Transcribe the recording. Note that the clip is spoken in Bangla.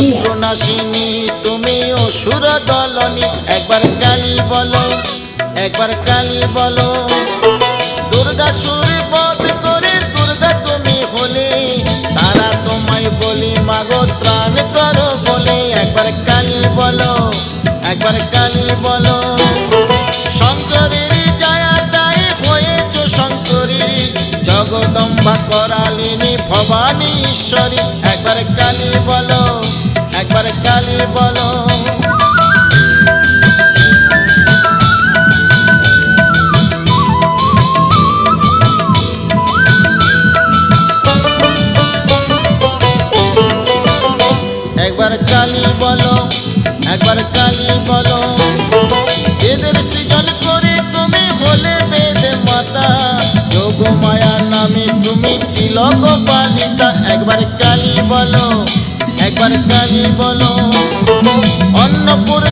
শত্রুনাশিনী তুমি অসুর দলনী একবার কালী বলো একবার কালী বলো দুর্গাসুর বধ করে দুর্গা তুমি হলে তারা তোমায় বলি মাগো ত্রাণ করো বলে একবার কালী বলো একবার কালী বলো শঙ্করের জায়াতায় হয়েছ শঙ্করী জগদম্বা করালিনী ভবানী ঈশ্বরী একবার কালী বলো একবার কালী বলো একবার কালী বলো একবার কালী বলো বেদের সৃজন করে তুমি হলে বেদ মাতা যোগ মায়া নামে তুমি তিলক পালিতা একবার কালী বলো একবার কালী বলো